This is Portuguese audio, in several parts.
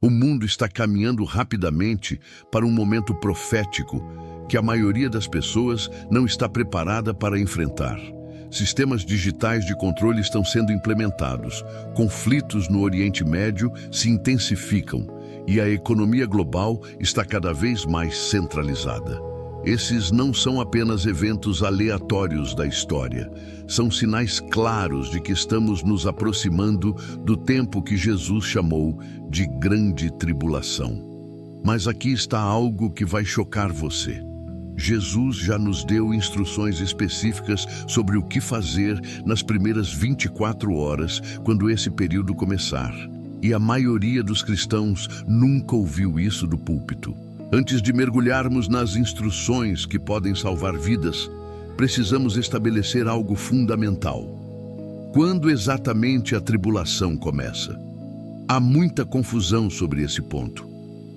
O mundo está caminhando rapidamente para um momento profético que a maioria das pessoas não está preparada para enfrentar. Sistemas digitais de controle estão sendo implementados, conflitos no Oriente Médio se intensificam e a economia global está cada vez mais centralizada. Esses não são apenas eventos aleatórios da história, são sinais claros de que estamos nos aproximando do tempo que Jesus chamou de grande tribulação. Mas aqui está algo que vai chocar você. Jesus já nos deu instruções específicas sobre o que fazer nas primeiras 24 horas, quando esse período começar. E a maioria dos cristãos nunca ouviu isso do púlpito. Antes de mergulharmos nas instruções que podem salvar vidas, precisamos estabelecer algo fundamental. Quando exatamente a tribulação começa? Há muita confusão sobre esse ponto.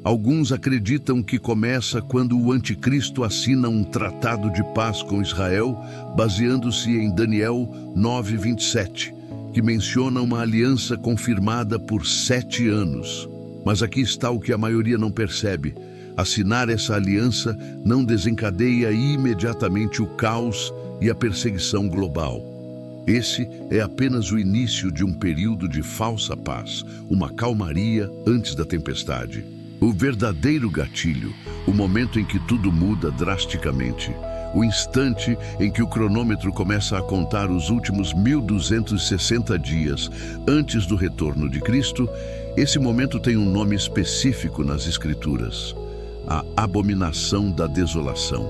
Alguns acreditam que começa quando o anticristo assina um tratado de paz com Israel, baseando-se em Daniel 9:27, que menciona uma aliança confirmada por 7 anos. Mas aqui está o que a maioria não percebe. Assinar essa aliança não desencadeia imediatamente o caos e a perseguição global. Esse é apenas o início de um período de falsa paz, uma calmaria antes da tempestade. O verdadeiro gatilho, o momento em que tudo muda drasticamente, o instante em que o cronômetro começa a contar os últimos 1260 dias antes do retorno de Cristo, esse momento tem um nome específico nas Escrituras: a abominação da desolação.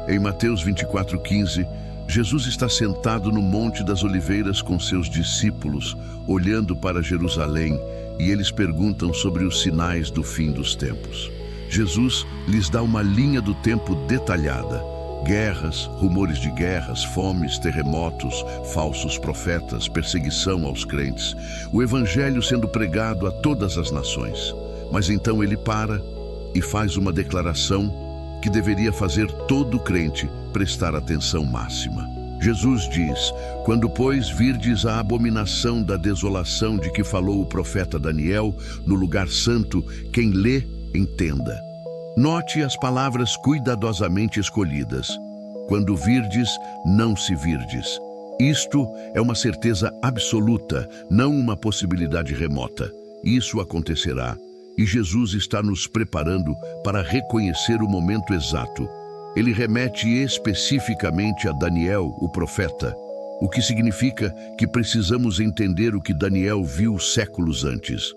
Em Mateus 24:15, Jesus está sentado no Monte das Oliveiras com seus discípulos, olhando para Jerusalém, e eles perguntam sobre os sinais do fim dos tempos. Jesus lhes dá uma linha do tempo detalhada: guerras, rumores de guerras, fomes, terremotos, falsos profetas, perseguição aos crentes, o evangelho sendo pregado a todas as nações. Mas então ele para e faz uma declaração que deveria fazer todo crente prestar atenção máxima. Jesus diz: quando, pois, virdes a abominação da desolação de que falou o profeta Daniel no lugar santo, quem lê, entenda. Note as palavras cuidadosamente escolhidas. Quando virdes, não se virdes. Isto é uma certeza absoluta, não uma possibilidade remota. Isso acontecerá. E Jesus está nos preparando para reconhecer o momento exato. Ele remete especificamente a Daniel, o profeta, o que significa que precisamos entender o que Daniel viu séculos antes.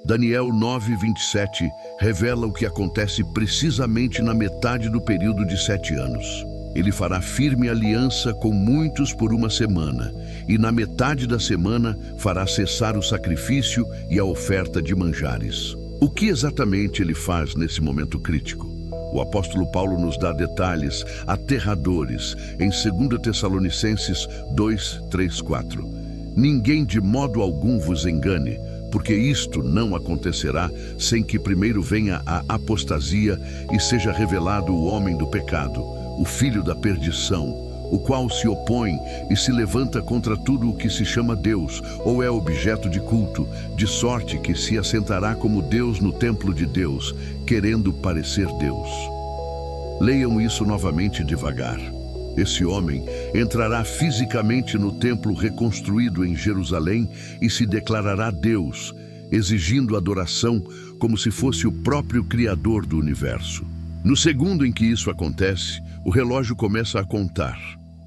Daniel 9:27 revela o que acontece precisamente na metade do período de 7 anos. Ele fará firme aliança com muitos por uma semana, e na metade da semana fará cessar o sacrifício e a oferta de manjares. O que exatamente ele faz nesse momento crítico? O apóstolo Paulo nos dá detalhes aterradores em 2 Tessalonicenses 2:3-4. Ninguém de modo algum vos engane, porque isto não acontecerá sem que primeiro venha a apostasia e seja revelado o homem do pecado, o filho da perdição, o qual se opõe e se levanta contra tudo o que se chama Deus ou é objeto de culto, de sorte que se assentará como Deus no templo de Deus, querendo parecer Deus. Leiam isso novamente devagar. Esse homem entrará fisicamente no templo reconstruído em Jerusalém e se declarará Deus, exigindo adoração como se fosse o próprio Criador do universo. No segundo em que isso acontece, o relógio começa a contar.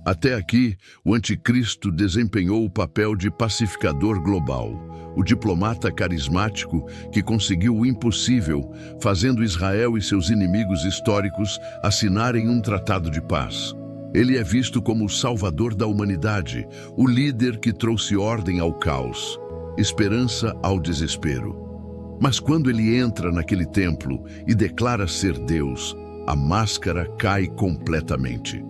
Até aqui, o anticristo desempenhou o papel de pacificador global, o diplomata carismático que conseguiu o impossível, fazendo Israel e seus inimigos históricos assinarem um tratado de paz. Ele é visto como o salvador da humanidade, o líder que trouxe ordem ao caos, esperança ao desespero. Mas quando ele entra naquele templo e declara ser Deus, a máscara cai completamente.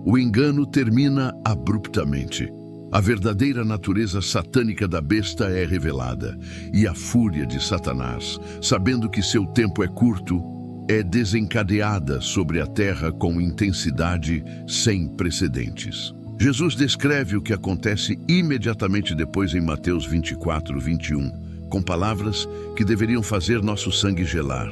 O engano termina abruptamente. A verdadeira natureza satânica da besta é revelada, e a fúria de Satanás, sabendo que seu tempo é curto, é desencadeada sobre a terra com intensidade sem precedentes. Jesus descreve o que acontece imediatamente depois em Mateus 24:21. com palavras que deveriam fazer nosso sangue gelar.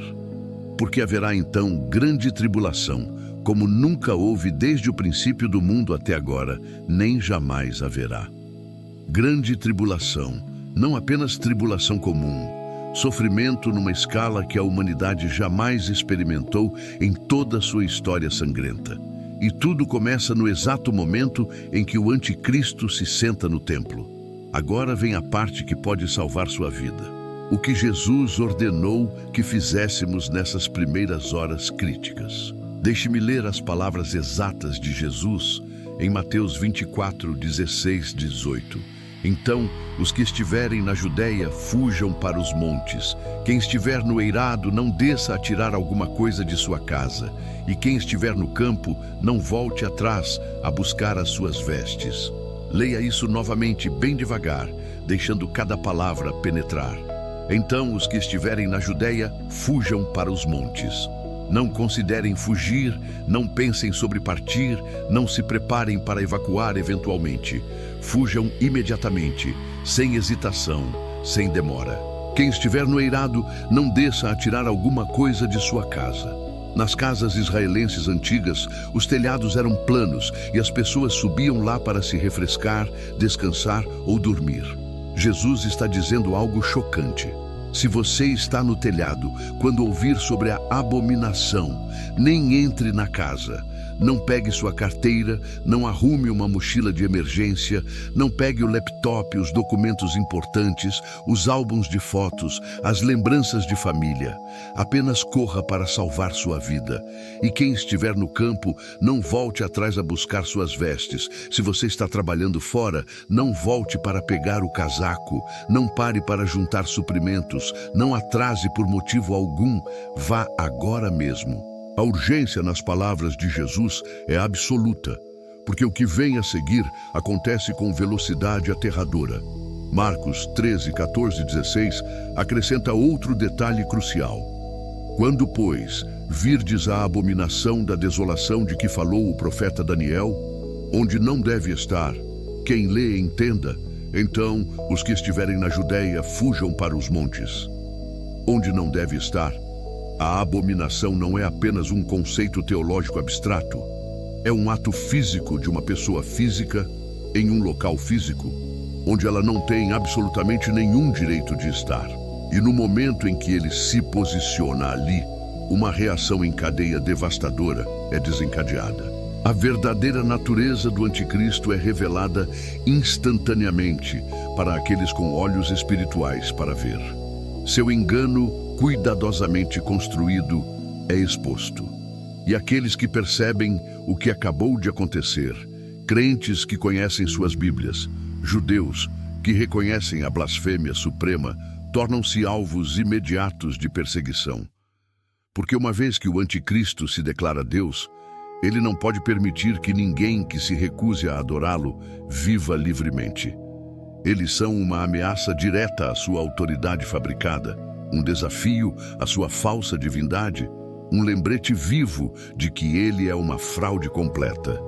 Porque haverá então grande tribulação, como nunca houve desde o princípio do mundo até agora, nem jamais haverá. Grande tribulação, não apenas tribulação comum, sofrimento numa escala que a humanidade jamais experimentou em toda a sua história sangrenta. E tudo começa no exato momento em que o anticristo se senta no templo. Agora vem a parte que pode salvar sua vida. O que Jesus ordenou que fizéssemos nessas primeiras horas críticas. Deixe-me ler as palavras exatas de Jesus em Mateus 24, 16, 18. Então, os que estiverem na Judéia, fujam para os montes. Quem estiver no eirado, não desça a tirar alguma coisa de sua casa. E quem estiver no campo, não volte atrás a buscar as suas vestes. Leia isso novamente bem devagar, deixando cada palavra penetrar. Então, os que estiverem na Judéia, fujam para os montes. Não considerem fugir, não pensem sobre partir, não se preparem para evacuar eventualmente. Fujam imediatamente, sem hesitação, sem demora. Quem estiver no eirado, não desça a tirar alguma coisa de sua casa. Nas casas israelenses antigas, os telhados eram planos e as pessoas subiam lá para se refrescar, descansar ou dormir. Jesus está dizendo algo chocante. Se você está no telhado, quando ouvir sobre a abominação, nem entre na casa. Não pegue sua carteira, não arrume uma mochila de emergência, não pegue o laptop, os documentos importantes, os álbuns de fotos, as lembranças de família. Apenas corra para salvar sua vida. E quem estiver no campo, não volte atrás a buscar suas vestes. Se você está trabalhando fora, não volte para pegar o casaco. Não pare para juntar suprimentos. Não atrase por motivo algum. Vá agora mesmo. A urgência nas palavras de Jesus é absoluta, porque o que vem a seguir acontece com velocidade aterradora. Marcos 13, 14 e 16 acrescenta outro detalhe crucial. Quando, pois, virdes a abominação da desolação de que falou o profeta Daniel, onde não deve estar, quem lê entenda, então os que estiverem na Judéia fujam para os montes. Onde não deve estar, a abominação não é apenas um conceito teológico abstrato. É um ato físico de uma pessoa física em um local físico, onde ela não tem absolutamente nenhum direito de estar. E no momento em que ele se posiciona ali, uma reação em cadeia devastadora é desencadeada. A verdadeira natureza do anticristo é revelada instantaneamente para aqueles com olhos espirituais para ver. Seu engano cuidadosamente construído é exposto. E aqueles que percebem o que acabou de acontecer, crentes que conhecem suas Bíblias, judeus que reconhecem a blasfêmia suprema, tornam-se alvos imediatos de perseguição. Porque uma vez que o anticristo se declara Deus, ele não pode permitir que ninguém que se recuse a adorá-lo viva livremente. Eles são uma ameaça direta à sua autoridade fabricada, um desafio à sua falsa divindade, um lembrete vivo de que ele é uma fraude completa.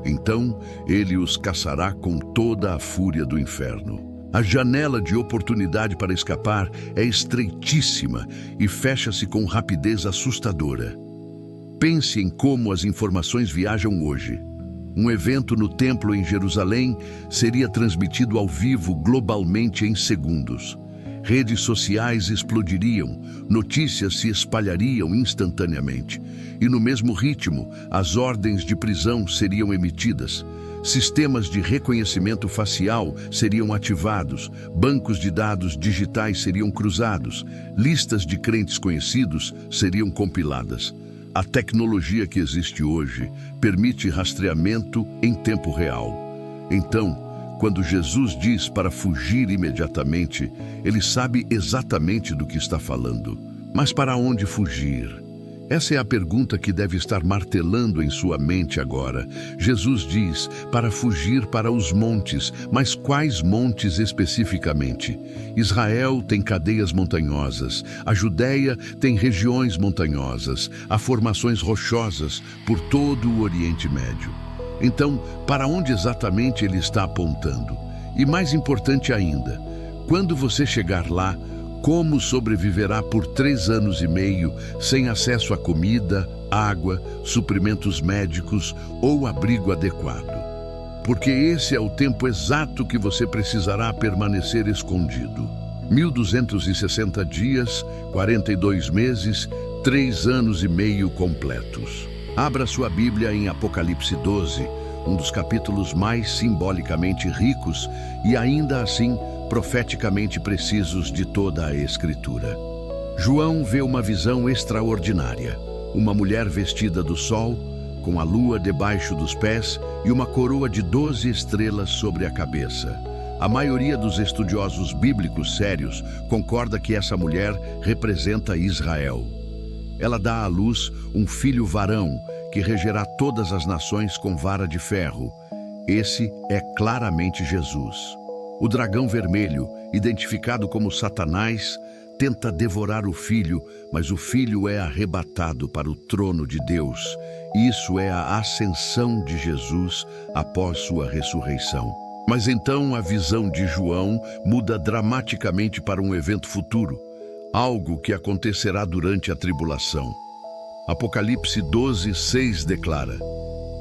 Então, ele os caçará com toda a fúria do inferno. A janela de oportunidade para escapar é estreitíssima e fecha-se com rapidez assustadora. Pense em como as informações viajam hoje. Um evento no templo em Jerusalém seria transmitido ao vivo globalmente em segundos. Redes sociais explodiriam, notícias se espalhariam instantaneamente. E no mesmo ritmo, as ordens de prisão seriam emitidas. Sistemas de reconhecimento facial seriam ativados, bancos de dados digitais seriam cruzados, listas de crentes conhecidos seriam compiladas. A tecnologia que existe hoje permite rastreamento em tempo real. Então, quando Jesus diz para fugir imediatamente, ele sabe exatamente do que está falando. Mas para onde fugir? Essa é a pergunta que deve estar martelando em sua mente agora. Jesus diz para fugir para os montes, mas quais montes especificamente? Israel tem cadeias montanhosas, a Judéia tem regiões montanhosas, há formações rochosas por todo o Oriente Médio. Então, para onde exatamente ele está apontando? E mais importante ainda, quando você chegar lá, Como sobreviverá por 3 anos e meio sem acesso a comida, água, suprimentos médicos ou abrigo adequado? Porque esse é o tempo exato que você precisará permanecer escondido. 1260 dias, 42 meses, 3 anos e meio completos. Abra sua Bíblia em Apocalipse 12, um dos capítulos mais simbolicamente ricos e ainda assim profeticamente precisos de toda a Escritura. João vê uma visão extraordinária. Uma mulher vestida do sol, com a lua debaixo dos pés e uma coroa de 12 estrelas sobre a cabeça. A maioria dos estudiosos bíblicos sérios concorda que essa mulher representa Israel. Ela dá à luz um filho varão que regerá todas as nações com vara de ferro. Esse é claramente Jesus. O dragão vermelho, identificado como Satanás, tenta devorar o filho, mas o filho é arrebatado para o trono de Deus. Isso é a ascensão de Jesus após sua ressurreição. Mas então a visão de João muda dramaticamente para um evento futuro, algo que acontecerá durante a tribulação. Apocalipse 12, 6 declara: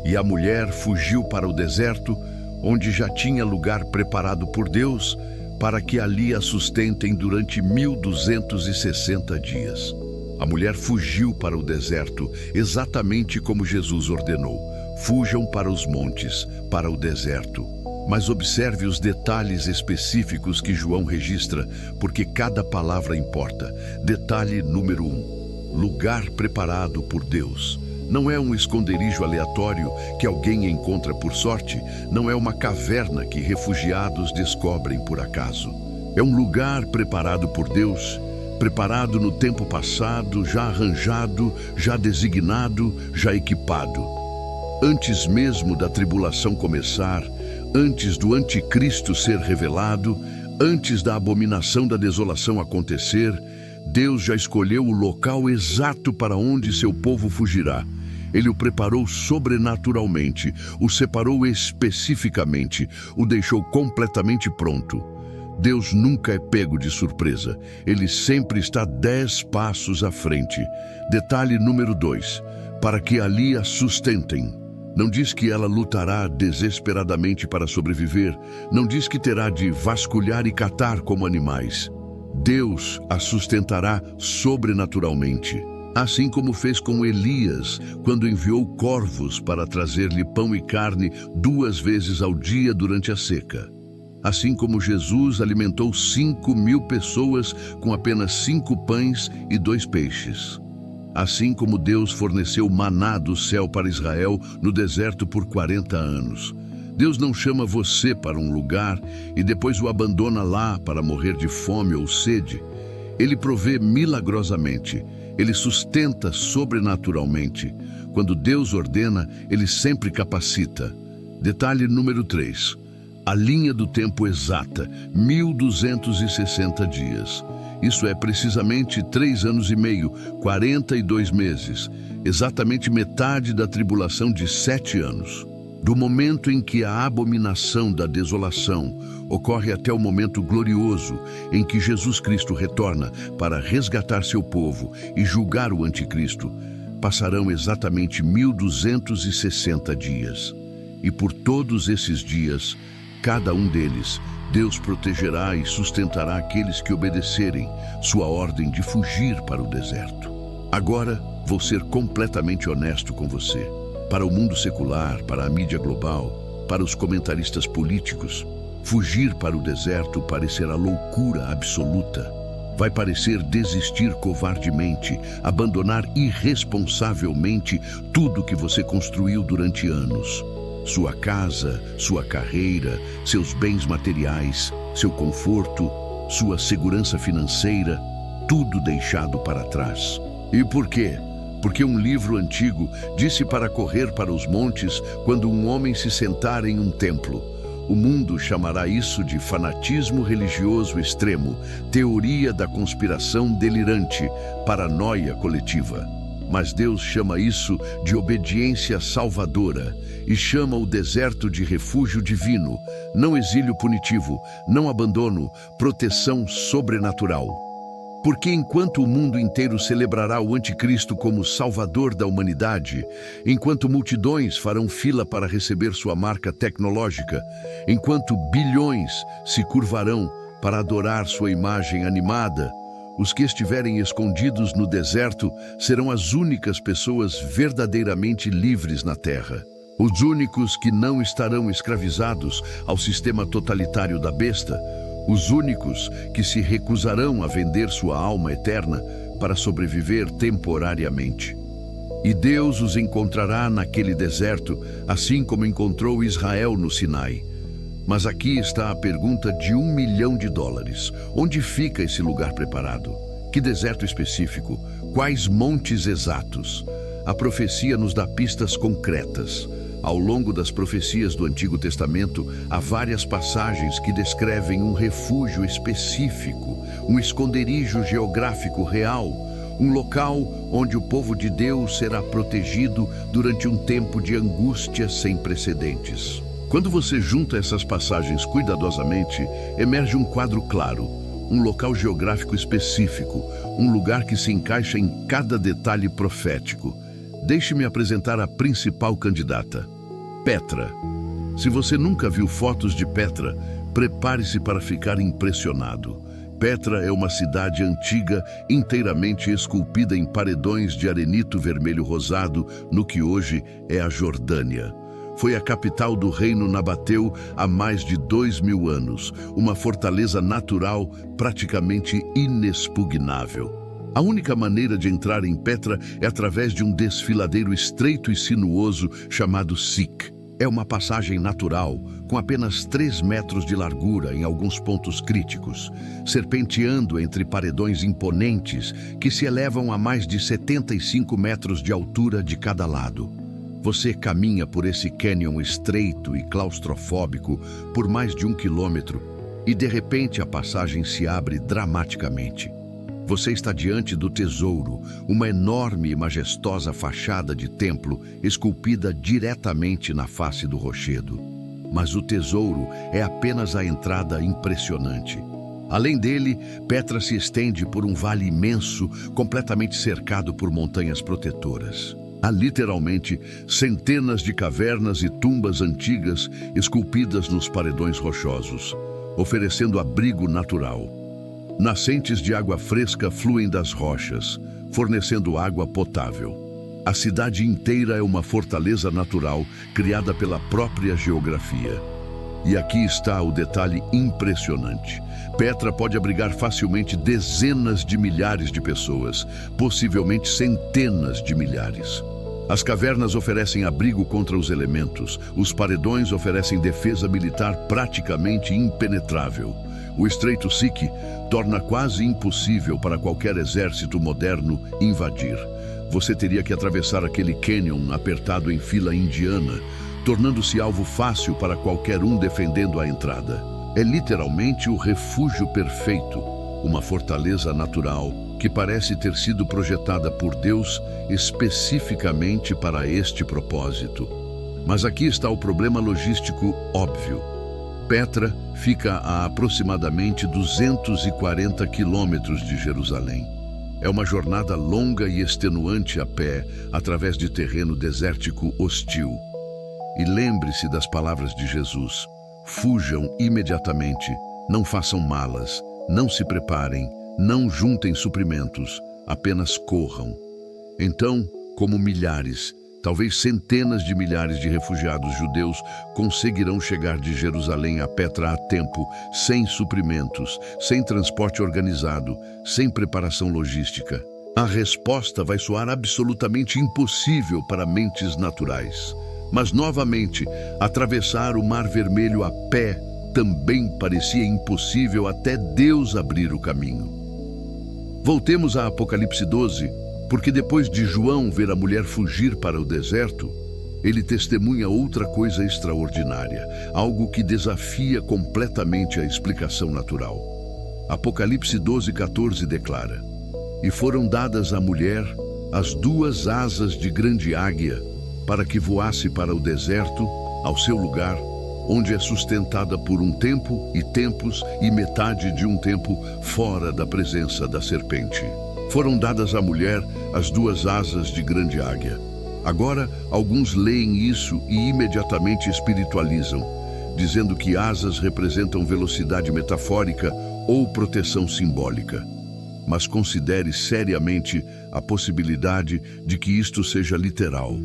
"E a mulher fugiu para o deserto, onde já tinha lugar preparado por Deus, para que ali a sustentem durante 1260 dias. A mulher fugiu para o deserto, exatamente como Jesus ordenou. Fujam para os montes, para o deserto. Mas observe os detalhes específicos que João registra, porque cada palavra importa. Detalhe número 1. Lugar preparado por Deus. Não é um esconderijo aleatório que alguém encontra por sorte, não é uma caverna que refugiados descobrem por acaso. É um lugar preparado por Deus, preparado no tempo passado, já arranjado, já designado, já equipado. Antes mesmo da tribulação começar, antes do anticristo ser revelado, antes da abominação da desolação acontecer, Deus já escolheu o local exato para onde seu povo fugirá. Ele o preparou sobrenaturalmente, o separou especificamente, o deixou completamente pronto. Deus nunca é pego de surpresa. Ele sempre está 10 passos à frente. Detalhe número 2. Para que ali a sustentem. Não diz que ela lutará desesperadamente para sobreviver. Não diz que terá de vasculhar e catar como animais. Deus a sustentará sobrenaturalmente. Assim como fez com Elias, quando enviou corvos para trazer-lhe pão e carne 2 vezes ao dia durante a seca. Assim como Jesus alimentou 5.000 pessoas com apenas 5 pães e 2 peixes. Assim como Deus forneceu maná do céu para Israel no deserto por 40 anos. Deus não chama você para um lugar e depois o abandona lá para morrer de fome ou sede. Ele provê milagrosamente. Ele sustenta sobrenaturalmente. Quando Deus ordena, Ele sempre capacita. Detalhe número 3. A linha do tempo exata, 1260 dias. Isso é precisamente 3 anos e meio, 42 meses. Exatamente metade da tribulação de 7 anos. Do momento em que a abominação da desolação ocorre até o momento glorioso em que Jesus Cristo retorna para resgatar seu povo e julgar o anticristo, passarão exatamente 1260 dias. E por todos esses dias, cada um deles, Deus protegerá e sustentará aqueles que obedecerem sua ordem de fugir para o deserto. Agora, vou ser completamente honesto com você. Para o mundo secular, para a mídia global, para os comentaristas políticos, fugir para o deserto parecerá loucura absoluta. Vai parecer desistir covardemente, abandonar irresponsavelmente tudo que você construiu durante anos. Sua casa, sua carreira, seus bens materiais, seu conforto, sua segurança financeira, tudo deixado para trás. E por quê? Porque um livro antigo disse para correr para os montes quando um homem se sentar em um templo. O mundo chamará isso de fanatismo religioso extremo, teoria da conspiração delirante, paranoia coletiva. Mas Deus chama isso de obediência salvadora e chama o deserto de refúgio divino, não exílio punitivo, não abandono, proteção sobrenatural. Porque enquanto o mundo inteiro celebrará o anticristo como salvador da humanidade, enquanto multidões farão fila para receber sua marca tecnológica, enquanto bilhões se curvarão para adorar sua imagem animada, os que estiverem escondidos no deserto serão as únicas pessoas verdadeiramente livres na terra. Os únicos que não estarão escravizados ao sistema totalitário da besta, os únicos que se recusarão a vender sua alma eterna para sobreviver temporariamente. E Deus os encontrará naquele deserto, assim como encontrou Israel no Sinai. Mas aqui está a pergunta de $1 milhão. Onde fica esse lugar preparado? Que deserto específico? Quais montes exatos? A profecia nos dá pistas concretas. Ao longo das profecias do Antigo Testamento, há várias passagens que descrevem um refúgio específico, um esconderijo geográfico real, um local onde o povo de Deus será protegido durante um tempo de angústia sem precedentes. Quando você junta essas passagens cuidadosamente, emerge um quadro claro, um local geográfico específico, um lugar que se encaixa em cada detalhe profético. Deixe-me apresentar a principal candidata, Petra. Se você nunca viu fotos de Petra, prepare-se para ficar impressionado. Petra é uma cidade antiga inteiramente esculpida em paredões de arenito vermelho rosado no que hoje é a Jordânia. Foi a capital do reino nabateu há mais de 2000 anos, uma fortaleza natural praticamente inexpugnável. A única maneira de entrar em Petra é através de um desfiladeiro estreito e sinuoso chamado Sik. É uma passagem natural, com apenas 3 metros de largura em alguns pontos críticos, serpenteando entre paredões imponentes que se elevam a mais de 75 metros de altura de cada lado. Você caminha por esse cânion estreito e claustrofóbico por mais de 1 quilômetro e, de repente, a passagem se abre dramaticamente. Você está diante do tesouro, uma enorme e majestosa fachada de templo esculpida diretamente na face do rochedo. Mas o tesouro é apenas a entrada impressionante. Além dele, Petra se estende por um vale imenso, completamente cercado por montanhas protetoras. Há literalmente centenas de cavernas e tumbas antigas esculpidas nos paredões rochosos, oferecendo abrigo natural. Nascentes de água fresca fluem das rochas, fornecendo água potável. A cidade inteira é uma fortaleza natural criada pela própria geografia. E aqui está o detalhe impressionante. Petra pode abrigar facilmente dezenas de milhares de pessoas, possivelmente centenas de milhares. As cavernas oferecem abrigo contra os elementos, os paredões oferecem defesa militar praticamente impenetrável. O Estreito Sik torna quase impossível para qualquer exército moderno invadir. Você teria que atravessar aquele cânion apertado em fila indiana, tornando-se alvo fácil para qualquer um defendendo a entrada. É literalmente o refúgio perfeito, uma fortaleza natural que parece ter sido projetada por Deus especificamente para este propósito. Mas aqui está o problema logístico óbvio. Petra fica a aproximadamente 240 quilômetros de Jerusalém. É uma jornada longa e extenuante a pé, através de terreno desértico hostil. E lembre-se das palavras de Jesus: fujam imediatamente, não façam malas, não se preparem, não juntem suprimentos, apenas corram. Então, como milhares, talvez centenas de milhares de refugiados judeus conseguirão chegar de Jerusalém a Petra a tempo, sem suprimentos, sem transporte organizado, sem preparação logística. A resposta vai soar absolutamente impossível para mentes naturais. Mas, novamente, atravessar o Mar Vermelho a pé também parecia impossível até Deus abrir o caminho. Voltemos a Apocalipse 12, porque depois de João ver a mulher fugir para o deserto, ele testemunha outra coisa extraordinária, algo que desafia completamente a explicação natural. Apocalipse 12:14 declara: E foram dadas à mulher as 2 asas de grande águia, para que voasse para o deserto, ao seu lugar, onde é sustentada por um tempo e tempos e metade de um tempo fora da presença da serpente. Foram dadas à mulher as duas asas de grande águia. Agora, alguns leem isso e imediatamente espiritualizam, dizendo que asas representam velocidade metafórica ou proteção simbólica. Mas considere seriamente a possibilidade de que isto seja literal.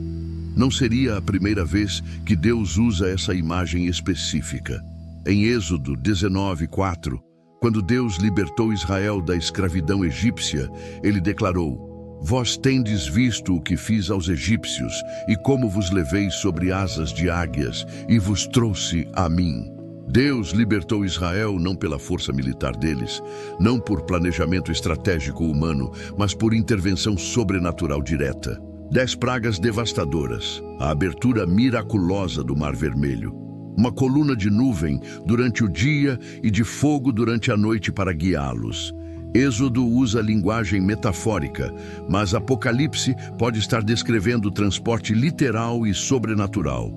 Não seria a primeira vez que Deus usa essa imagem específica. Em Êxodo 19:4, quando Deus libertou Israel da escravidão egípcia, ele declarou: "Vós tendes visto o que fiz aos egípcios, e como vos levei sobre asas de águias, e vos trouxe a mim." Deus libertou Israel não pela força militar deles, não por planejamento estratégico humano, mas por intervenção sobrenatural direta. 10 pragas devastadoras, a abertura miraculosa do Mar Vermelho, uma coluna de nuvem durante o dia e de fogo durante a noite para guiá-los. Êxodo usa linguagem metafórica, mas Apocalipse pode estar descrevendo transporte literal e sobrenatural.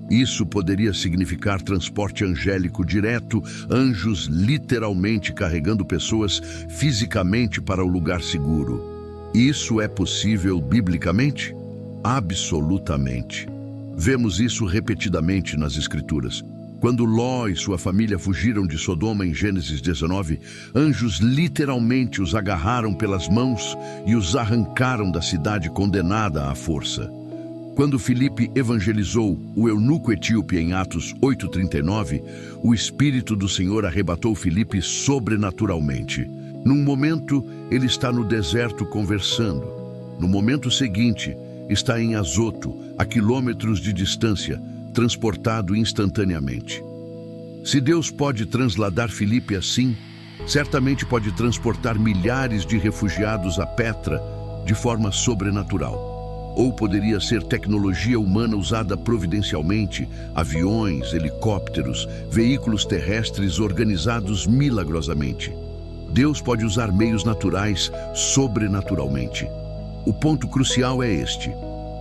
Isso poderia significar transporte angélico direto, anjos literalmente carregando pessoas fisicamente para o lugar seguro. Isso é possível biblicamente? Absolutamente. Vemos isso repetidamente nas Escrituras. Quando Ló e sua família fugiram de Sodoma em Gênesis 19, anjos literalmente os agarraram pelas mãos e os arrancaram da cidade condenada à força. Quando Filipe evangelizou o eunuco etíope em Atos 8:39, o Espírito do Senhor arrebatou Filipe sobrenaturalmente. Num momento, ele está no deserto conversando. No momento seguinte, está em Azoto, a quilômetros de distância, transportado instantaneamente. Se Deus pode transladar Filipe assim, certamente pode transportar milhares de refugiados a Petra de forma sobrenatural. Ou poderia ser tecnologia humana usada providencialmente, aviões, helicópteros, veículos terrestres organizados milagrosamente. Deus pode usar meios naturais sobrenaturalmente. O ponto crucial é este: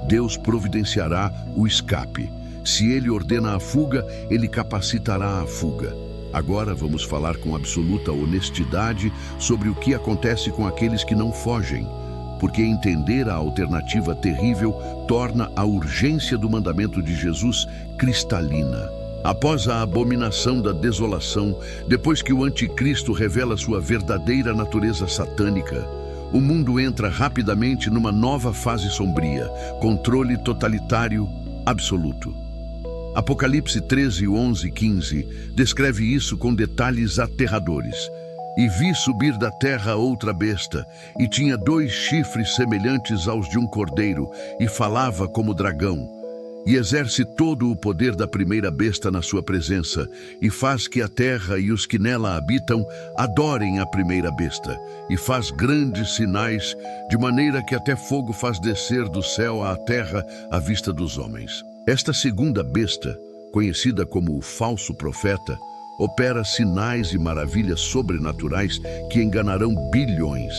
Deus providenciará o escape. Se Ele ordena a fuga, Ele capacitará a fuga. Agora vamos falar com absoluta honestidade sobre o que acontece com aqueles que não fogem, porque entender a alternativa terrível torna a urgência do mandamento de Jesus cristalina. Após a abominação da desolação, depois que o anticristo revela sua verdadeira natureza satânica, o mundo entra rapidamente numa nova fase sombria, controle totalitário absoluto. Apocalipse 13, 11 e 15 descreve isso com detalhes aterradores. "E vi subir da terra outra besta, e tinha 2 chifres semelhantes aos de um cordeiro, e falava como dragão. E exerce todo o poder da primeira besta na sua presença, e faz que a terra e os que nela habitam adorem a primeira besta, e faz grandes sinais, de maneira que até fogo faz descer do céu à terra à vista dos homens." Esta segunda besta, conhecida como o falso profeta, opera sinais e maravilhas sobrenaturais que enganarão bilhões.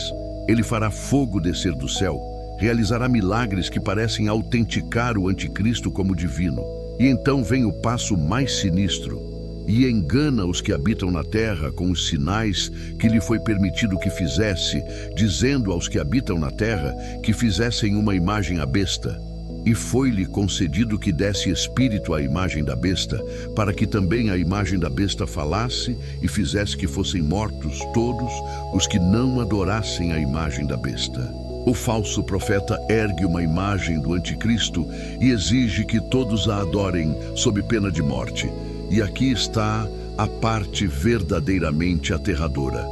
Ele fará fogo descer do céu, realizará milagres que parecem autenticar o anticristo como divino. E então vem o passo mais sinistro, e engana os que habitam na terra com os sinais que lhe foi permitido que fizesse, dizendo aos que habitam na terra que fizessem uma imagem à besta. E foi-lhe concedido que desse espírito à imagem da besta, para que também a imagem da besta falasse e fizesse que fossem mortos todos os que não adorassem a imagem da besta. O falso profeta ergue uma imagem do anticristo e exige que todos a adorem sob pena de morte. E aqui está a parte verdadeiramente aterradora.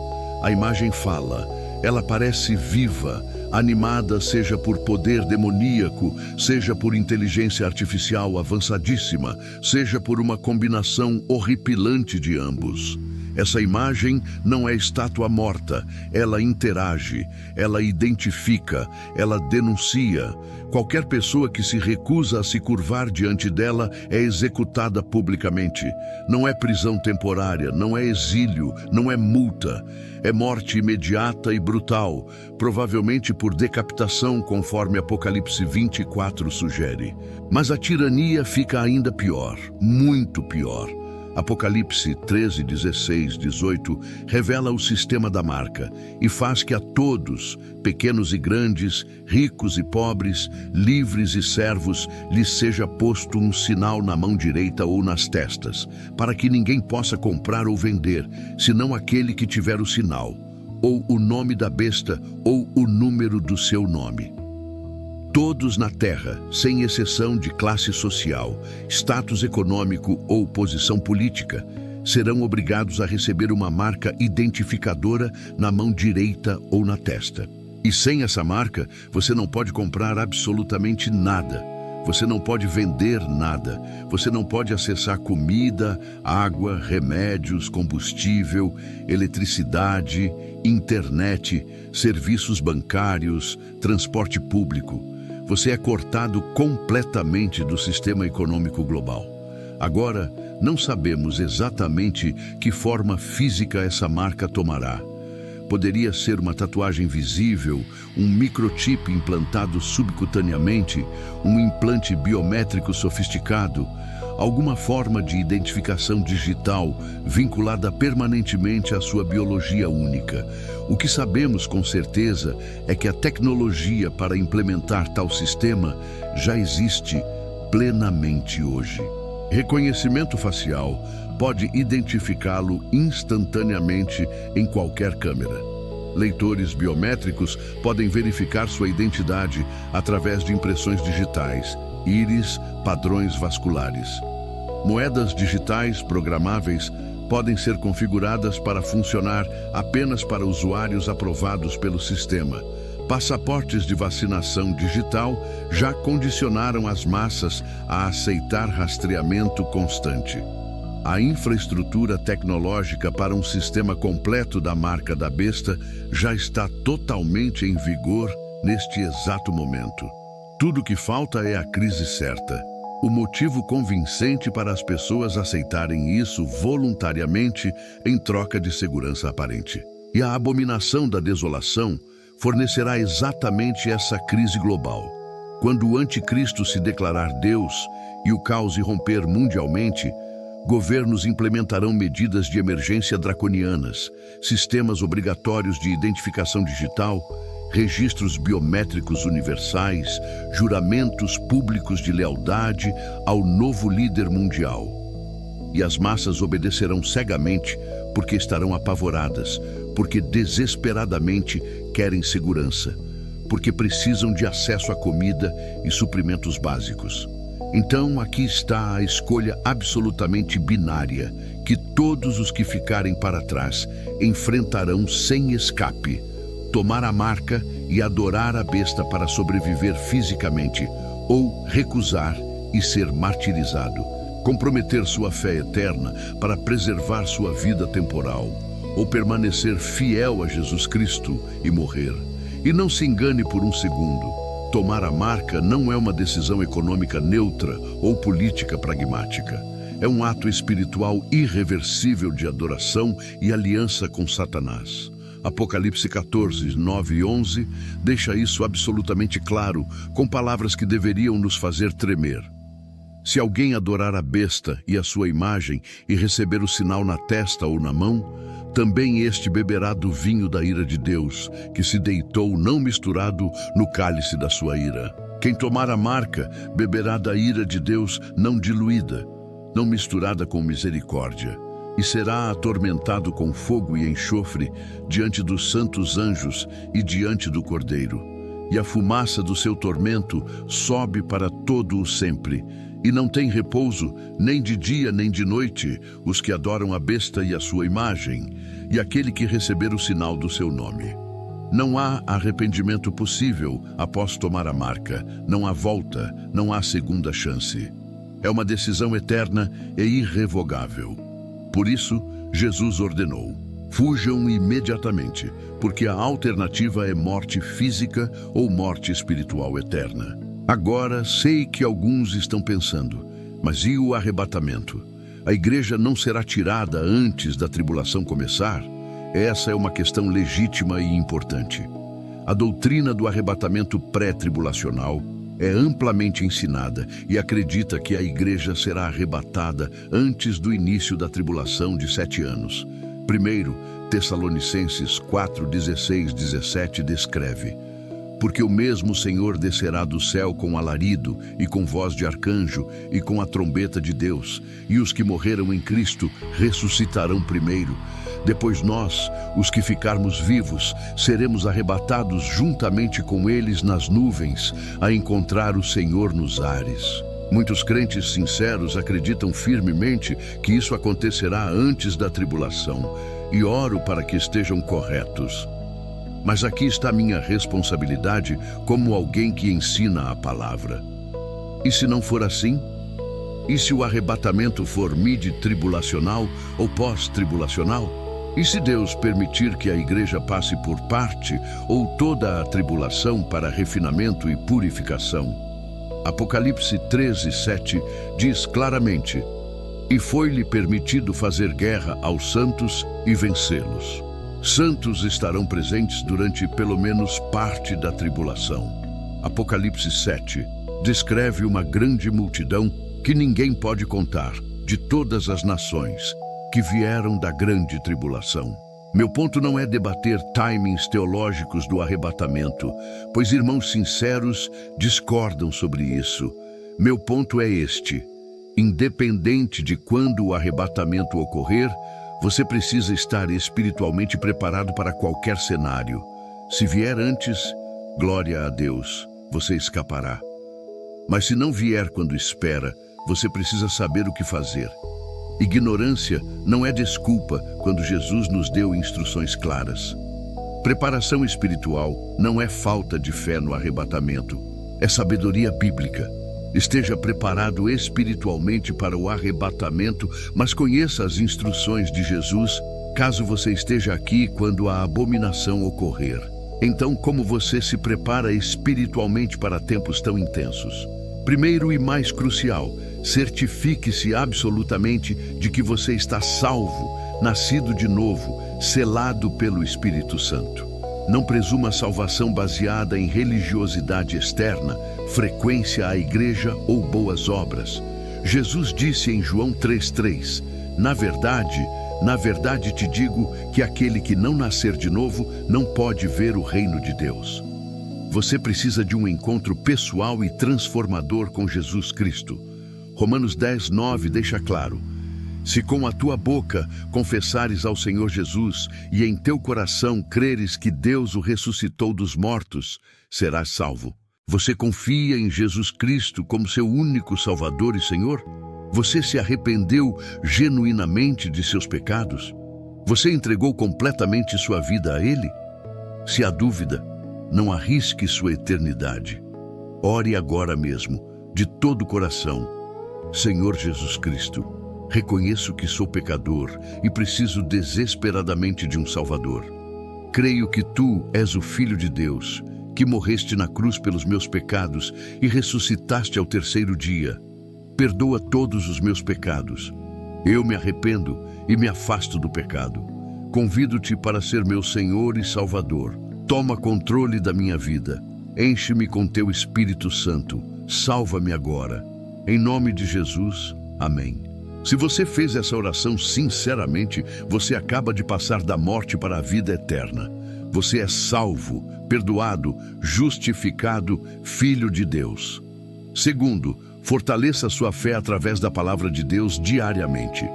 A imagem fala, ela parece viva, animada seja por poder demoníaco, seja por inteligência artificial avançadíssima, seja por uma combinação horripilante de ambos. Essa imagem não é estátua morta, ela interage, ela identifica, ela denuncia. Qualquer pessoa que se recusa a se curvar diante dela é executada publicamente. Não é prisão temporária, não é exílio, não é multa. É morte imediata e brutal, provavelmente por decapitação, conforme Apocalipse 24 sugere. Mas a tirania fica ainda pior, muito pior. Apocalipse 13, 16, 18 revela o sistema da marca e faz que a todos, pequenos e grandes, ricos e pobres, livres e servos, lhes seja posto um sinal na mão direita ou nas testas, para que ninguém possa comprar ou vender, senão aquele que tiver o sinal, ou o nome da besta, ou o número do seu nome. Todos na terra, sem exceção de classe social, status econômico ou posição política, serão obrigados a receber uma marca identificadora na mão direita ou na testa. E sem essa marca, você não pode comprar absolutamente nada. Você não pode vender nada. Você não pode acessar comida, água, remédios, combustível, eletricidade, internet, serviços bancários, transporte público. Você é cortado completamente do sistema econômico global. Agora, não sabemos exatamente que forma física essa marca tomará. Poderia ser uma tatuagem visível, um microchip implantado subcutaneamente, um implante biométrico sofisticado, alguma forma de identificação digital vinculada permanentemente à sua biologia única. O que sabemos com certeza é que a tecnologia para implementar tal sistema já existe plenamente hoje. Reconhecimento facial pode identificá-lo instantaneamente em qualquer câmera. Leitores biométricos podem verificar sua identidade através de impressões digitais, íris, padrões vasculares. Moedas digitais programáveis podem ser configuradas para funcionar apenas para usuários aprovados pelo sistema. Passaportes de vacinação digital já condicionaram as massas a aceitar rastreamento constante. A infraestrutura tecnológica para um sistema completo da marca da besta já está totalmente em vigor neste exato momento. Tudo o que falta é a crise certa. O motivo convincente para as pessoas aceitarem isso voluntariamente em troca de segurança aparente. E a abominação da desolação fornecerá exatamente essa crise global. Quando o anticristo se declarar Deus e o caos irromper mundialmente, governos implementarão medidas de emergência draconianas, sistemas obrigatórios de identificação digital, registros biométricos universais, juramentos públicos de lealdade ao novo líder mundial. E as massas obedecerão cegamente porque estarão apavoradas, porque desesperadamente querem segurança, porque precisam de acesso à comida e suprimentos básicos. Então aqui está a escolha absolutamente binária, que todos os que ficarem para trás enfrentarão sem escape: tomar a marca e adorar a besta para sobreviver fisicamente, ou recusar e ser martirizado, comprometer sua fé eterna para preservar sua vida temporal, ou permanecer fiel a Jesus Cristo e morrer. E não se engane por um segundo, tomar a marca não é uma decisão econômica neutra ou política pragmática. É um ato espiritual irreversível de adoração e aliança com Satanás. Apocalipse 14, 9 e 11 deixa isso absolutamente claro, com palavras que deveriam nos fazer tremer. Se alguém adorar a besta e a sua imagem e receber o sinal na testa ou na mão, também este beberá do vinho da ira de Deus, que se deitou não misturado no cálice da sua ira. Quem tomar a marca beberá da ira de Deus não diluída, não misturada com misericórdia, e será atormentado com fogo e enxofre diante dos santos anjos e diante do Cordeiro. E a fumaça do seu tormento sobe para todo o sempre, e não tem repouso, nem de dia nem de noite, os que adoram a besta e a sua imagem, e aquele que receber o sinal do seu nome. Não há arrependimento possível após tomar a marca, não há volta, não há segunda chance. É uma decisão eterna e irrevogável. Por isso, Jesus ordenou: fujam imediatamente, porque a alternativa é morte física ou morte espiritual eterna. Agora sei que alguns estão pensando, mas e o arrebatamento? A igreja não será tirada antes da tribulação começar? Essa é uma questão legítima e importante. A doutrina do arrebatamento pré-tribulacional é amplamente ensinada e acredita que a igreja será arrebatada antes do início da tribulação de 7 anos. 1 Tessalonicenses 4, 16, 17 descreve: porque o mesmo Senhor descerá do céu com alarido, e com voz de arcanjo, e com a trombeta de Deus, e os que morreram em Cristo ressuscitarão primeiro. Depois nós, os que ficarmos vivos, seremos arrebatados juntamente com eles nas nuvens, a encontrar o Senhor nos ares. Muitos crentes sinceros acreditam firmemente que isso acontecerá antes da tribulação, e oro para que estejam corretos. Mas aqui está minha responsabilidade como alguém que ensina a palavra. E se não for assim? E se o arrebatamento for mid-tribulacional ou pós-tribulacional? E se Deus permitir que a igreja passe por parte ou toda a tribulação para refinamento e purificação? Apocalipse 13, 7 diz claramente: e foi-lhe permitido fazer guerra aos santos e vencê-los. Santos estarão presentes durante pelo menos parte da tribulação. Apocalipse 7 descreve uma grande multidão que ninguém pode contar, de todas as nações, que vieram da grande tribulação. Meu ponto não é debater timings teológicos do arrebatamento, pois irmãos sinceros discordam sobre isso. Meu ponto é este: independente de quando o arrebatamento ocorrer, você precisa estar espiritualmente preparado para qualquer cenário. Se vier antes, glória a Deus, você escapará. Mas se não vier quando espera, você precisa saber o que fazer. Ignorância não é desculpa quando Jesus nos deu instruções claras. Preparação espiritual não é falta de fé no arrebatamento, é sabedoria bíblica. Esteja preparado espiritualmente para o arrebatamento, mas conheça as instruções de Jesus, caso você esteja aqui quando a abominação ocorrer. Então, como você se prepara espiritualmente para tempos tão intensos? Primeiro e mais crucial, certifique-se absolutamente de que você está salvo, nascido de novo, selado pelo Espírito Santo. Não presuma salvação baseada em religiosidade externa, frequência à igreja ou boas obras. Jesus disse em João 3,3: na verdade te digo que aquele que não nascer de novo não pode ver o reino de Deus. Você precisa de um encontro pessoal e transformador com Jesus Cristo. Romanos 10:9 deixa claro: se com a tua boca confessares ao Senhor Jesus e em teu coração creres que Deus o ressuscitou dos mortos, serás salvo. Você confia em Jesus Cristo como seu único Salvador e Senhor? Você se arrependeu genuinamente de seus pecados? Você entregou completamente sua vida a Ele? Se há dúvida, não arrisque sua eternidade. Ore agora mesmo, de todo o coração: Senhor Jesus Cristo, reconheço que sou pecador e preciso desesperadamente de um Salvador. Creio que Tu és o Filho de Deus, que morreste na cruz pelos meus pecados e ressuscitaste ao terceiro dia. Perdoa todos os meus pecados. Eu me arrependo e me afasto do pecado. Convido-te para ser meu Senhor e Salvador. Toma controle da minha vida. Enche-me com Teu Espírito Santo. Salva-me agora. Em nome de Jesus, amém. Se você fez essa oração sinceramente, você acaba de passar da morte para a vida eterna. Você é salvo, perdoado, justificado, filho de Deus. Segundo, fortaleça sua fé através da palavra de Deus diariamente.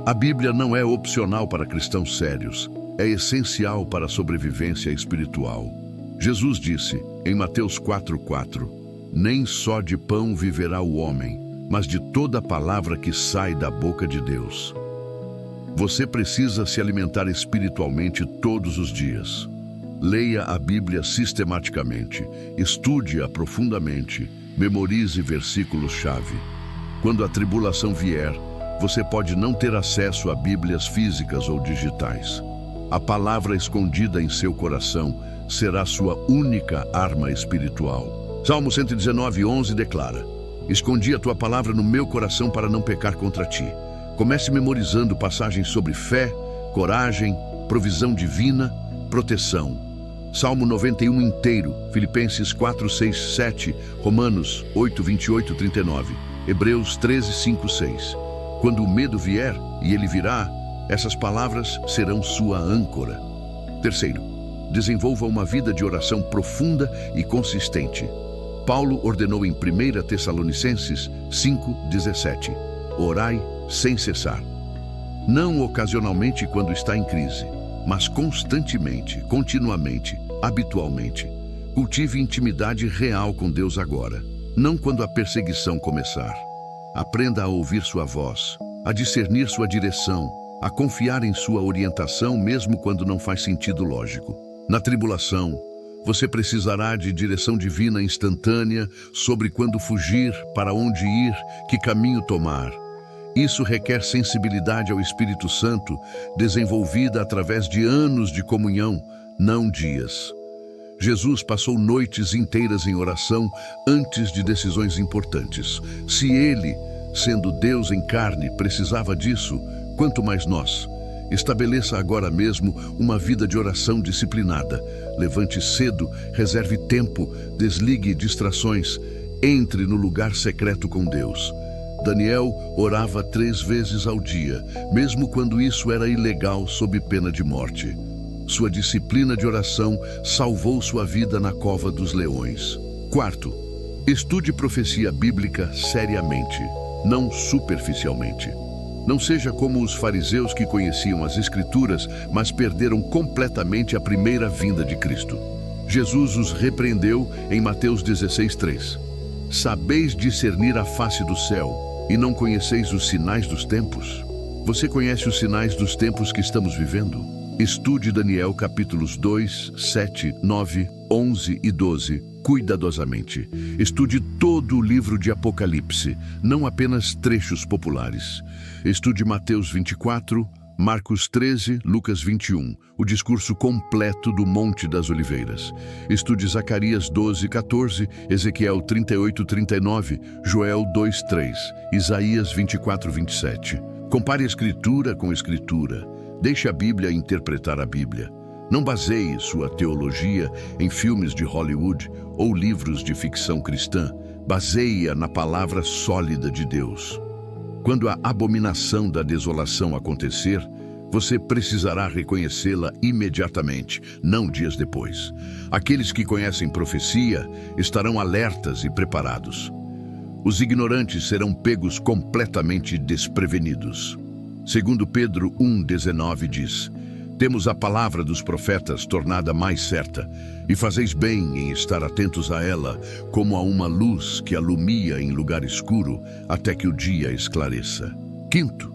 A Bíblia não é opcional para cristãos sérios, é essencial para a sobrevivência espiritual. Jesus disse, em Mateus 4:4, nem só de pão viverá o homem, mas de toda a palavra que sai da boca de Deus. Você precisa se alimentar espiritualmente todos os dias. Leia a Bíblia sistematicamente, estude-a profundamente, memorize versículos-chave. Quando a tribulação vier, Você pode não ter acesso a Bíblias físicas ou digitais. A palavra escondida em seu coração será sua única arma espiritual. Salmo 119:11 declara: Escondi a tua palavra no meu coração para não pecar contra ti. Comece memorizando passagens sobre fé, coragem, provisão divina, proteção. Salmo 91 inteiro, Filipenses 4, 6, 7, Romanos 8, 28, 39, Hebreus 13, 5, 6. Quando o medo vier, e ele virá, essas palavras serão sua âncora. Terceiro, desenvolva uma vida de oração profunda e consistente. Paulo ordenou em 1 Tessalonicenses 5:17, orai sem cessar. Não ocasionalmente quando está em crise, mas constantemente, continuamente, habitualmente. Cultive intimidade real com Deus agora, não quando a perseguição começar. Aprenda a ouvir sua voz, a discernir sua direção, a confiar em sua orientação mesmo quando não faz sentido lógico. Na tribulação, você precisará de direção divina instantânea sobre quando fugir, para onde ir, que caminho tomar. Isso requer sensibilidade ao Espírito Santo, desenvolvida através de anos de comunhão, não dias. Jesus passou noites inteiras em oração antes de decisões importantes. Se ele, sendo Deus em carne, precisava disso, quanto mais nós. Estabeleça agora mesmo uma vida de oração disciplinada. Levante cedo, reserve tempo, desligue distrações, entre no lugar secreto com Deus. Daniel orava 3 vezes ao dia, mesmo quando isso era ilegal sob pena de morte. Sua disciplina de oração salvou sua vida na cova dos leões. Quarto, estude profecia bíblica seriamente, não superficialmente. Não seja como os fariseus que conheciam as Escrituras, mas perderam completamente a primeira vinda de Cristo. Jesus os repreendeu em Mateus 16:3. Sabeis discernir a face do céu, e não conheceis os sinais dos tempos? Você conhece os sinais dos tempos que estamos vivendo? Estude Daniel capítulos 2, 7, 9, 11 e 12 cuidadosamente. Estude todo o livro de Apocalipse, não apenas trechos populares. Estude Mateus 24, Marcos 13, Lucas 21, o discurso completo do Monte das Oliveiras. Estude Zacarias 12, 14, Ezequiel 38, 39, Joel 2, 3, Isaías 24, 27. Compare Escritura com Escritura. Deixe a Bíblia interpretar a Bíblia. Não baseie sua teologia em filmes de Hollywood ou livros de ficção cristã. Baseie-a na palavra sólida de Deus. Quando a abominação da desolação acontecer, você precisará reconhecê-la imediatamente, não dias depois. Aqueles que conhecem profecia estarão alertas e preparados. Os ignorantes serão pegos completamente desprevenidos. Segundo Pedro 1,19 diz: Temos a palavra dos profetas tornada mais certa, e fazeis bem em estar atentos a ela, como a uma luz que alumia em lugar escuro, até que o dia esclareça. Quinto,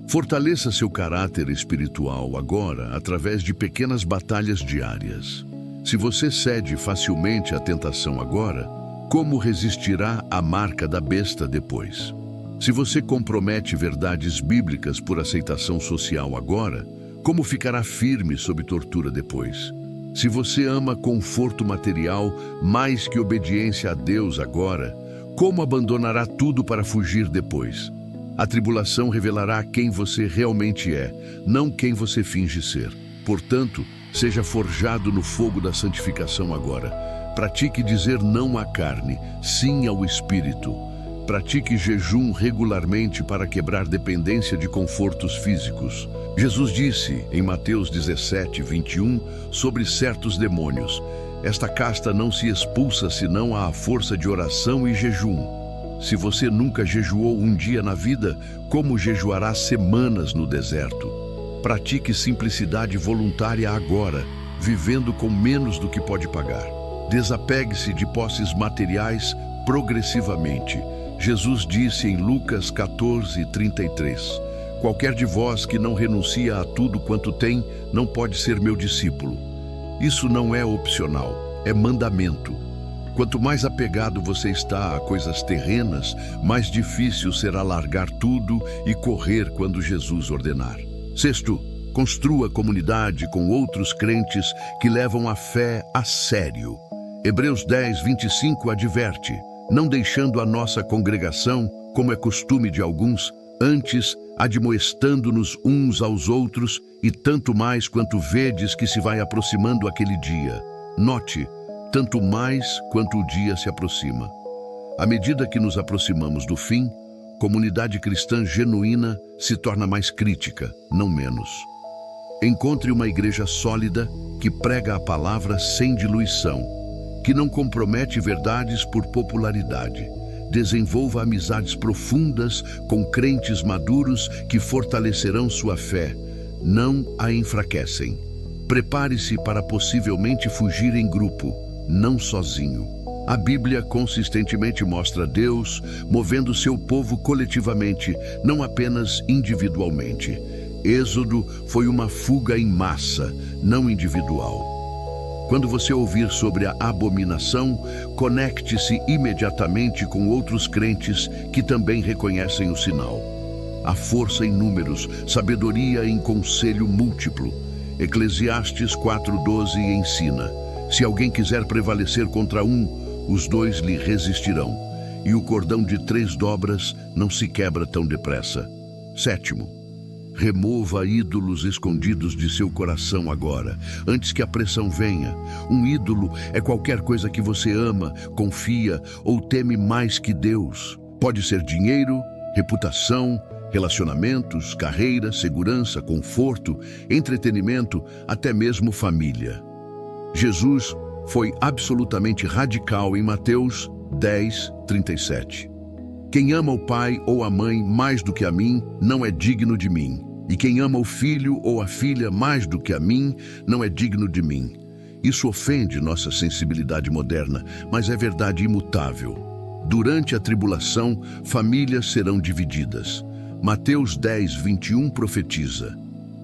fortaleça seu caráter espiritual agora, através de pequenas batalhas diárias. Se você cede facilmente à tentação agora, como resistirá à marca da besta depois? Se você compromete verdades bíblicas por aceitação social agora, como ficará firme sob tortura depois? Se você ama conforto material mais que obediência a Deus agora, como abandonará tudo para fugir depois? A tribulação revelará quem você realmente é, não quem você finge ser. Portanto, seja forjado no fogo da santificação agora. Pratique dizer não à carne, sim ao Espírito. Pratique jejum regularmente para quebrar dependência de confortos físicos. Jesus disse em Mateus 17, 21, sobre certos demônios: Esta casta não se expulsa senão à força de oração e jejum. Se você nunca jejuou um dia na vida, como jejuará semanas no deserto? Pratique simplicidade voluntária agora, vivendo com menos do que pode pagar. Desapegue-se de posses materiais progressivamente. Jesus disse em Lucas 14, 33, Qualquer de vós que não renuncia a tudo quanto tem, não pode ser meu discípulo. Isso não é opcional, é mandamento. Quanto mais apegado você está a coisas terrenas, mais difícil será largar tudo e correr quando Jesus ordenar. Sexto, construa comunidade com outros crentes que levam a fé a sério. Hebreus 10, 25 adverte: não deixando a nossa congregação, como é costume de alguns, antes admoestando-nos uns aos outros, e tanto mais quanto vedes que se vai aproximando aquele dia. Note, tanto mais quanto o dia se aproxima. À medida que nos aproximamos do fim, comunidade cristã genuína se torna mais crítica, não menos. Encontre uma igreja sólida que prega a palavra sem diluição, que não compromete verdades por popularidade. Desenvolva amizades profundas com crentes maduros que fortalecerão sua fé, não a enfraquecem. Prepare-se para possivelmente fugir em grupo, não sozinho. A Bíblia consistentemente mostra Deus movendo seu povo coletivamente, não apenas individualmente. Êxodo foi uma fuga em massa, não individual. Quando você ouvir sobre a abominação, conecte-se imediatamente com outros crentes que também reconhecem o sinal. Há força em números, sabedoria em conselho múltiplo. Eclesiastes 4:12 ensina: se alguém quiser prevalecer contra um, os dois lhe resistirão, e o cordão de 3 dobras não se quebra tão depressa. Sétimo, remova ídolos escondidos de seu coração agora, antes que a pressão venha. Um ídolo é qualquer coisa que você ama, confia ou teme mais que Deus. Pode ser dinheiro, reputação, relacionamentos, carreira, segurança, conforto, entretenimento, até mesmo família. Jesus foi absolutamente radical em Mateus 10:37. Quem ama o pai ou a mãe mais do que a mim, não é digno de mim. E quem ama o filho ou a filha mais do que a mim, não é digno de mim. Isso ofende nossa sensibilidade moderna, mas é verdade imutável. Durante a tribulação, famílias serão divididas. Mateus 10:21 profetiza: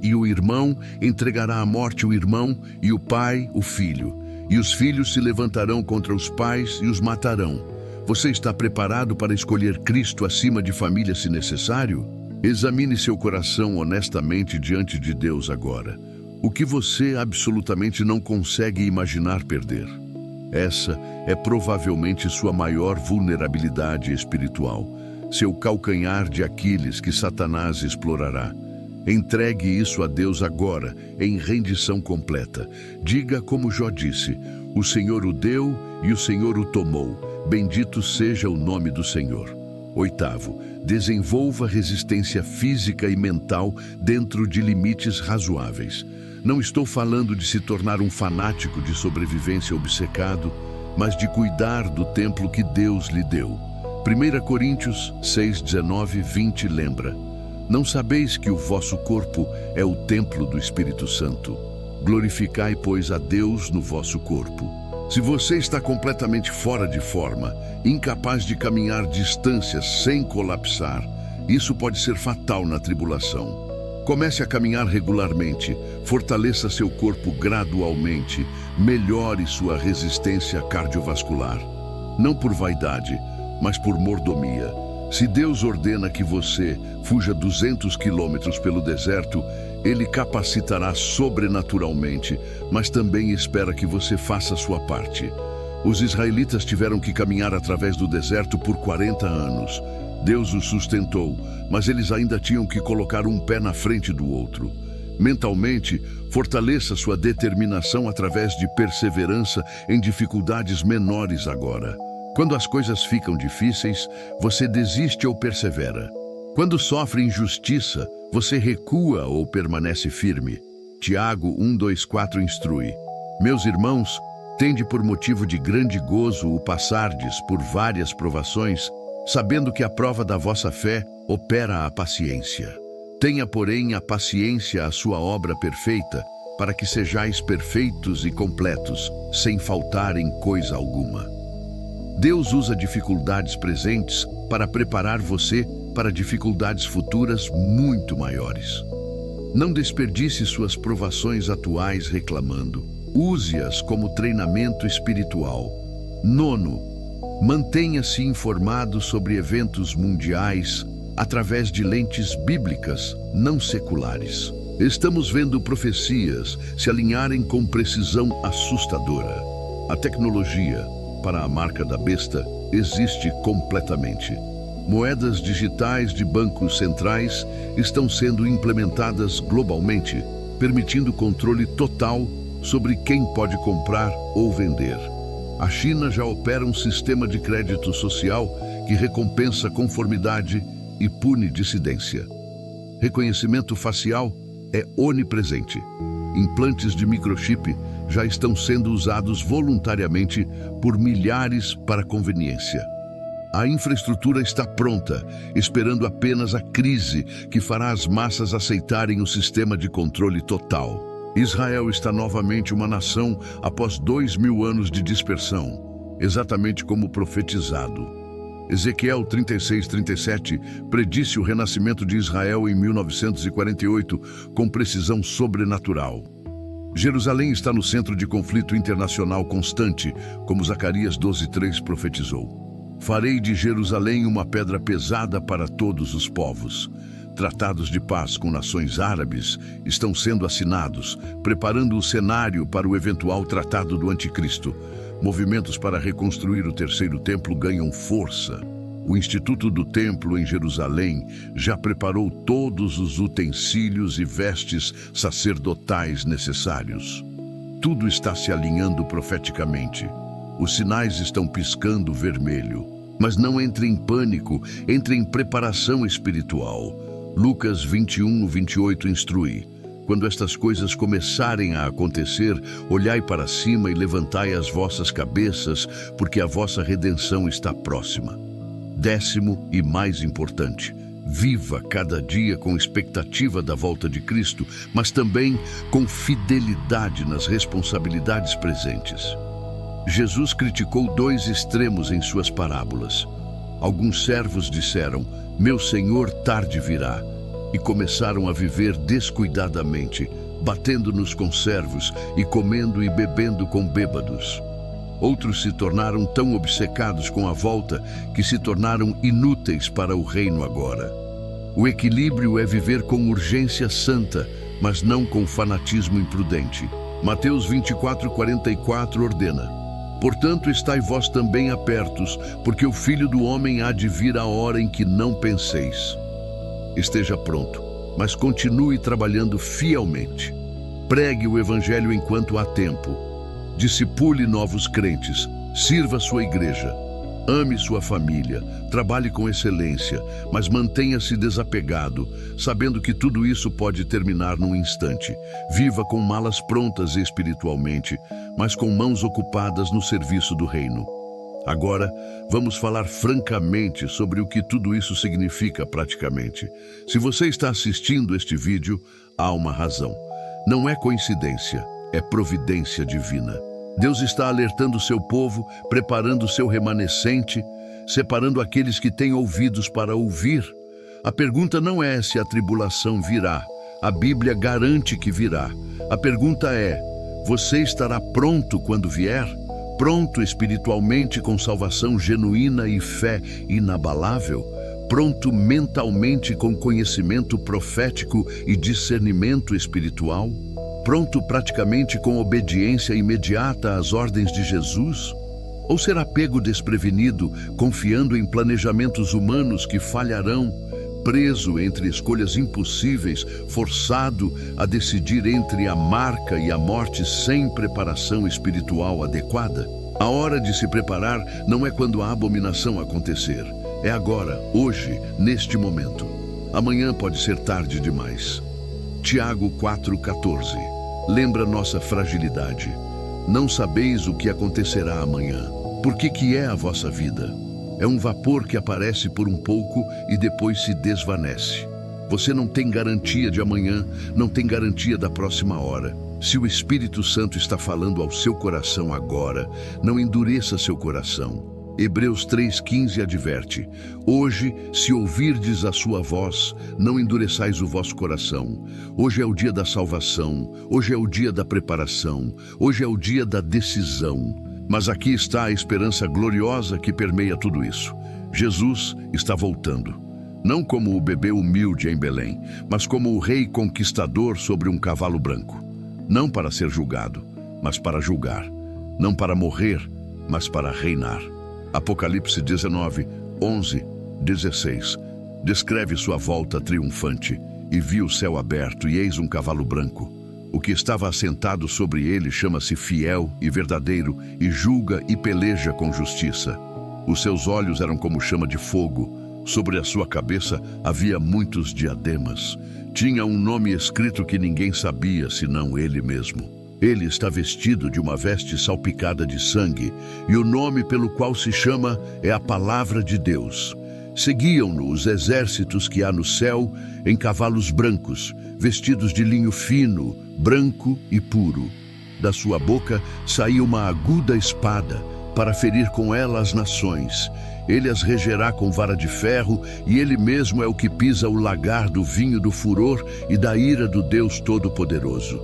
e o irmão entregará à morte o irmão, e o pai o filho. E os filhos se levantarão contra os pais e os matarão. Você está preparado para escolher Cristo acima de família se necessário? Examine seu coração honestamente diante de Deus agora. O que você absolutamente não consegue imaginar perder? Essa é provavelmente sua maior vulnerabilidade espiritual, seu calcanhar de Aquiles que Satanás explorará. Entregue isso a Deus agora, em rendição completa. Diga como Jó disse: o Senhor o deu e o Senhor o tomou. Bendito seja o nome do Senhor. Oitavo, desenvolva resistência física e mental dentro de limites razoáveis. Não estou falando de se tornar um fanático de sobrevivência obcecado, mas de cuidar do templo que Deus lhe deu. 1 Coríntios 6:19-20 lembra: não sabeis que o vosso corpo é o templo do Espírito Santo? Glorificai, pois, a Deus no vosso corpo. Se você está completamente fora de forma, incapaz de caminhar distâncias sem colapsar, isso pode ser fatal na tribulação. Comece a caminhar regularmente, fortaleça seu corpo gradualmente, melhore sua resistência cardiovascular. Não por vaidade, mas por mordomia. Se Deus ordena que você fuja 200 quilômetros pelo deserto, Ele capacitará sobrenaturalmente, mas também espera que você faça a sua parte. Os israelitas tiveram que caminhar através do deserto por 40 anos. Deus os sustentou, mas eles ainda tinham que colocar um pé na frente do outro. Mentalmente, fortaleça sua determinação através de perseverança em dificuldades menores agora. Quando as coisas ficam difíceis, você desiste ou persevera. Quando sofre injustiça, você recua ou permanece firme. Tiago 1:2-4 instrui: meus irmãos, tende por motivo de grande gozo o passardes por várias provações, sabendo que a prova da vossa fé opera a paciência. Tenha, porém, a paciência a sua obra perfeita, para que sejais perfeitos e completos, sem faltar em coisa alguma. Deus usa dificuldades presentes para preparar você para dificuldades futuras muito maiores. Não desperdice suas provações atuais reclamando. Use-as como treinamento espiritual. Nono, mantenha-se informado sobre eventos mundiais através de lentes bíblicas, não seculares. Estamos vendo profecias se alinharem com precisão assustadora. A tecnologia, para a marca da besta, existe completamente. Moedas digitais de bancos centrais estão sendo implementadas globalmente, permitindo controle total sobre quem pode comprar ou vender. A China já opera um sistema de crédito social que recompensa conformidade e pune dissidência. Reconhecimento facial é onipresente. Implantes de microchip já estão sendo usados voluntariamente por milhares para conveniência. A infraestrutura está pronta, esperando apenas a crise que fará as massas aceitarem o sistema de controle total. Israel está novamente uma nação após 2000 anos de dispersão, exatamente como profetizado. Ezequiel 36:37 predisse o renascimento de Israel em 1948 com precisão sobrenatural. Jerusalém está no centro de conflito internacional constante, como Zacarias 12:3 profetizou. Farei de Jerusalém uma pedra pesada para todos os povos. Tratados de paz com nações árabes estão sendo assinados, preparando o cenário para o eventual tratado do Anticristo. Movimentos para reconstruir o terceiro templo ganham força. O Instituto do Templo em Jerusalém já preparou todos os utensílios e vestes sacerdotais necessários. Tudo está se alinhando profeticamente. Os sinais estão piscando vermelho. Mas não entre em pânico, entre em preparação espiritual. Lucas 21:28 instrui: quando estas coisas começarem a acontecer, olhai para cima e levantai as vossas cabeças, porque a vossa redenção está próxima. Décimo e mais importante, viva cada dia com expectativa da volta de Cristo, mas também com fidelidade nas responsabilidades presentes. Jesus criticou dois extremos em suas parábolas. Alguns servos disseram: meu senhor tarde virá, e começaram a viver descuidadamente, batendo nos conservos e comendo e bebendo com bêbados. Outros se tornaram tão obcecados com a volta que se tornaram inúteis para o reino agora. O equilíbrio é viver com urgência santa, mas não com fanatismo imprudente. Mateus 24:44 ordena: portanto, estai vós também apertos, porque o Filho do Homem há de vir a hora em que não penseis. Esteja pronto, mas continue trabalhando fielmente. Pregue o Evangelho enquanto há tempo. Discipule novos crentes, sirva sua igreja. Ame sua família, trabalhe com excelência, mas mantenha-se desapegado, sabendo que tudo isso pode terminar num instante. Viva com malas prontas espiritualmente, mas com mãos ocupadas no serviço do reino. Agora, vamos falar francamente sobre o que tudo isso significa praticamente. Se você está assistindo este vídeo, há uma razão. Não é coincidência, é providência divina. Deus está alertando seu povo, preparando seu remanescente, separando aqueles que têm ouvidos para ouvir. A pergunta não é se a tribulação virá. A Bíblia garante que virá. A pergunta é: você estará pronto quando vier? Pronto espiritualmente com salvação genuína e fé inabalável? Pronto mentalmente com conhecimento profético e discernimento espiritual? Pronto praticamente com obediência imediata às ordens de Jesus? Ou será pego desprevenido, confiando em planejamentos humanos que falharão, preso entre escolhas impossíveis, forçado a decidir entre a marca e a morte sem preparação espiritual adequada? A hora de se preparar não é quando a abominação acontecer. É agora, hoje, neste momento. Amanhã pode ser tarde demais. Tiago 4,14. Lembra nossa fragilidade. Não sabeis o que acontecerá amanhã. Por que é a vossa vida? É um vapor que aparece por um pouco e depois se desvanece. Você não tem garantia de amanhã, não tem garantia da próxima hora. Se o Espírito Santo está falando ao seu coração agora, não endureça seu coração. Hebreus 3,15 adverte: hoje, se ouvirdes a sua voz, não endureçais o vosso coração. Hoje é o dia da salvação, hoje é o dia da preparação, hoje é o dia da decisão. Mas aqui está a esperança gloriosa que permeia tudo isso. Jesus está voltando. Não como o bebê humilde em Belém, mas como o rei conquistador sobre um cavalo branco. Não para ser julgado, mas para julgar. Não para morrer, mas para reinar. Apocalipse 19, 11, 16. Descreve sua volta triunfante. E vi o céu aberto, e eis um cavalo branco. O que estava assentado sobre ele chama-se Fiel e Verdadeiro, e julga e peleja com justiça. Os seus olhos eram como chama de fogo. Sobre a sua cabeça havia muitos diademas. Tinha um nome escrito que ninguém sabia, senão ele mesmo. Ele está vestido de uma veste salpicada de sangue, e o nome pelo qual se chama é a Palavra de Deus. Seguiam-no os exércitos que há no céu em cavalos brancos, vestidos de linho fino, branco e puro. Da sua boca saía uma aguda espada, para ferir com ela as nações. Ele as regerá com vara de ferro, e ele mesmo é o que pisa o lagar do vinho do furor e da ira do Deus Todo-Poderoso.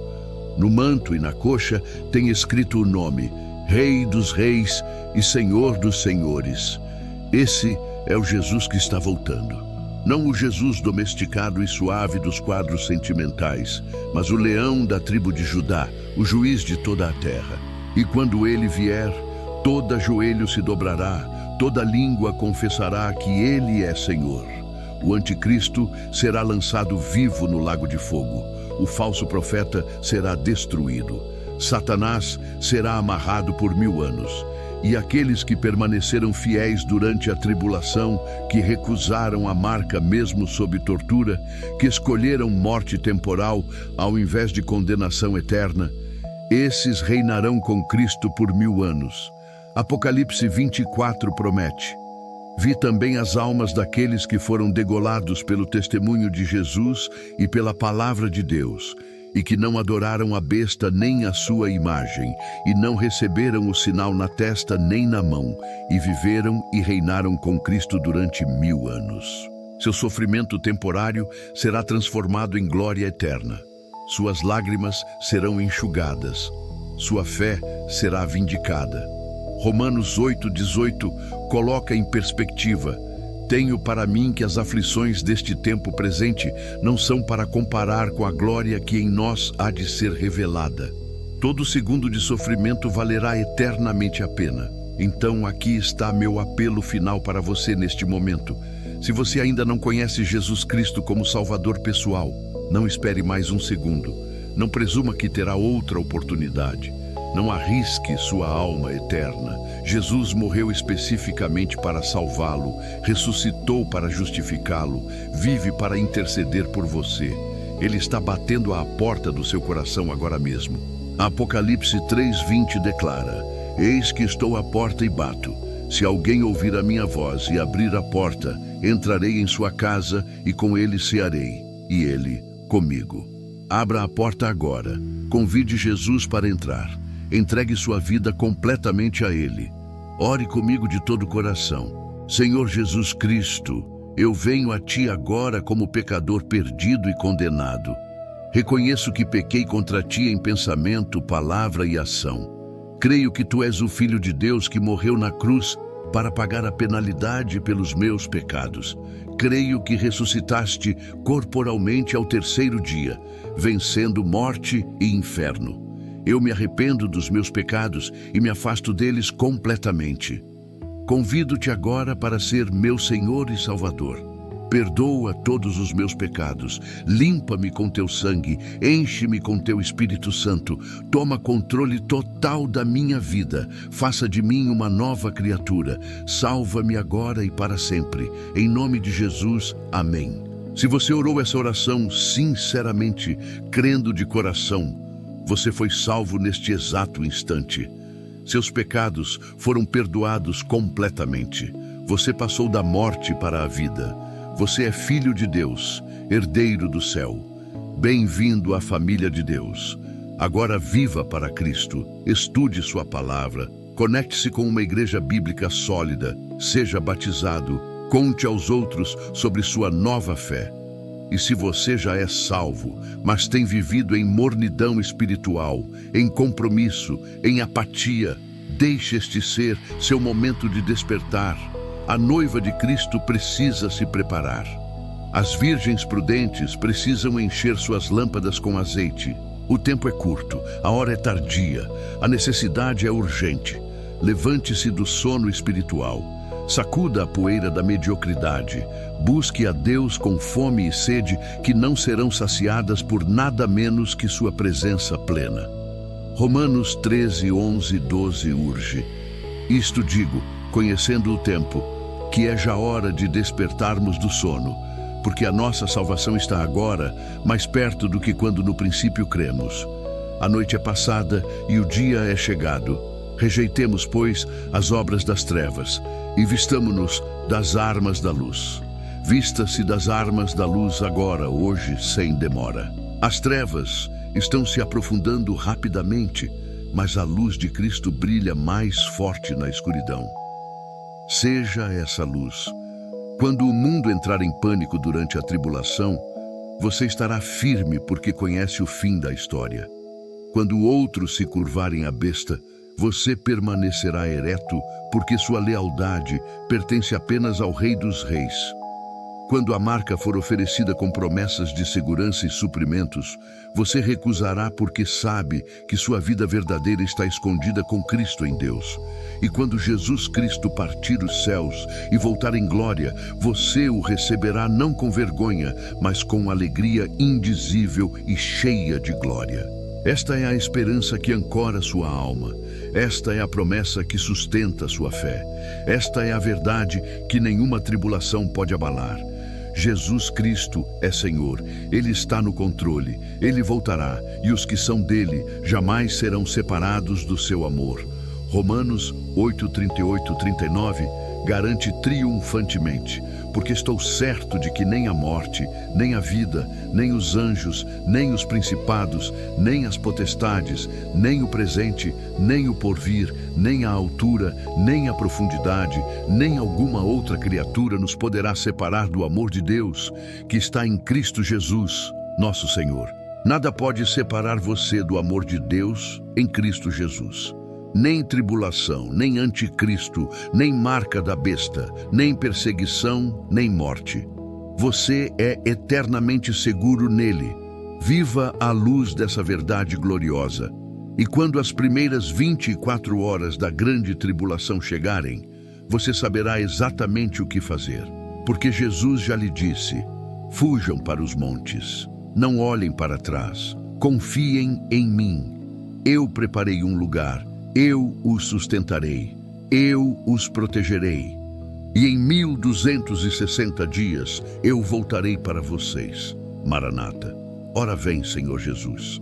No manto e na coxa tem escrito o nome, Rei dos Reis e Senhor dos Senhores. Esse é o Jesus que está voltando. Não o Jesus domesticado e suave dos quadros sentimentais, mas o leão da tribo de Judá, o juiz de toda a terra. E quando ele vier, todo joelho se dobrará, toda língua confessará que ele é Senhor. O anticristo será lançado vivo no lago de fogo. O falso profeta será destruído. Satanás será amarrado por 1000 anos. E aqueles que permaneceram fiéis durante a tribulação, que recusaram a marca mesmo sob tortura, que escolheram morte temporal ao invés de condenação eterna, esses reinarão com Cristo por 1000 anos. Apocalipse 24 promete: vi também as almas daqueles que foram degolados pelo testemunho de Jesus e pela palavra de Deus, e que não adoraram a besta nem a sua imagem, e não receberam o sinal na testa nem na mão, e viveram e reinaram com Cristo durante 1000 anos. Seu sofrimento temporário será transformado em glória eterna. Suas lágrimas serão enxugadas. Sua fé será vindicada. Romanos 8,18 coloca em perspectiva: tenho para mim que as aflições deste tempo presente não são para comparar com a glória que em nós há de ser revelada. Todo segundo de sofrimento valerá eternamente a pena. Então aqui está meu apelo final para você neste momento. Se você ainda não conhece Jesus Cristo como Salvador pessoal, não espere mais um segundo. Não presuma que terá outra oportunidade. Não arrisque sua alma eterna. Jesus morreu especificamente para salvá-lo, ressuscitou para justificá-lo, vive para interceder por você. Ele está batendo à porta do seu coração agora mesmo. Apocalipse 3:20 declara: eis que estou à porta e bato. Se alguém ouvir a minha voz e abrir a porta, entrarei em sua casa e com ele cearei, e ele comigo. Abra a porta agora. Convide Jesus para entrar. Entregue sua vida completamente a Ele. Ore comigo de todo o coração. Senhor Jesus Cristo, eu venho a Ti agora como pecador perdido e condenado. Reconheço que pequei contra Ti em pensamento, palavra e ação. Creio que Tu és o Filho de Deus que morreu na cruz para pagar a penalidade pelos meus pecados. Creio que ressuscitaste corporalmente ao 3º dia, vencendo morte e inferno. Eu me arrependo dos meus pecados e me afasto deles completamente. Convido-te agora para ser meu Senhor e Salvador. Perdoa todos os meus pecados, limpa-me com teu sangue, enche-me com teu Espírito Santo, toma controle total da minha vida, faça de mim uma nova criatura, salva-me agora e para sempre. Em nome de Jesus, amém. Se você orou essa oração sinceramente, crendo de coração, você foi salvo neste exato instante. Seus pecados foram perdoados completamente. Você passou da morte para a vida. Você é filho de Deus, herdeiro do céu. Bem-vindo à família de Deus. Agora viva para Cristo, estude sua palavra, conecte-se com uma igreja bíblica sólida, seja batizado, conte aos outros sobre sua nova fé. E se você já é salvo, mas tem vivido em mornidão espiritual, em compromisso, em apatia, Deixe este ser seu momento de despertar. A noiva de Cristo precisa se preparar. As virgens prudentes precisam encher suas lâmpadas com azeite. O tempo é curto, a hora é tardia, a necessidade é urgente. Levante-se do sono espiritual. Sacuda a poeira da mediocridade. Busque a Deus com fome e sede que não serão saciadas por nada menos que sua presença plena. Romanos 13, 11, 12 urge. Isto digo, conhecendo o tempo, que é já hora de despertarmos do sono, porque a nossa salvação está agora mais perto do que quando no princípio cremos. A noite é passada e o dia é chegado. Rejeitemos, pois, as obras das trevas e vistamo-nos das armas da luz. Vista-se das armas da luz agora, hoje, sem demora. As trevas estão se aprofundando rapidamente, mas a luz de Cristo brilha mais forte na escuridão. Seja essa luz. Quando o mundo entrar em pânico durante a tribulação, você estará firme porque conhece o fim da história. Quando outros se curvarem à besta, você permanecerá ereto porque sua lealdade pertence apenas ao Rei dos Reis. Quando a marca for oferecida com promessas de segurança e suprimentos, você recusará porque sabe que sua vida verdadeira está escondida com Cristo em Deus. E quando Jesus Cristo partir os céus e voltar em glória, você o receberá não com vergonha, mas com alegria indizível e cheia de glória. Esta é a esperança que ancora sua alma. Esta é a promessa que sustenta sua fé. Esta é a verdade que nenhuma tribulação pode abalar. Jesus Cristo é Senhor, Ele está no controle, Ele voltará, e os que são dele jamais serão separados do seu amor. Romanos 8, 38, 39 garante triunfantemente, porque estou certo de que nem a morte, nem a vida, nem os anjos, nem os principados, nem as potestades, nem o presente, nem o porvir, nem a altura, nem a profundidade, nem alguma outra criatura nos poderá separar do amor de Deus, que está em Cristo Jesus, nosso Senhor. Nada pode separar você do amor de Deus em Cristo Jesus. Nem tribulação, nem anticristo, nem marca da besta, nem perseguição, nem morte. Você é eternamente seguro nele. Viva à luz dessa verdade gloriosa. E quando as primeiras 24 horas da grande tribulação chegarem, você saberá exatamente o que fazer. Porque Jesus já lhe disse: fujam para os montes, não olhem para trás, confiem em mim. Eu preparei um lugar. Eu os sustentarei, eu os protegerei. E em 1260 dias eu voltarei para vocês. Maranata. Ora vem, Senhor Jesus.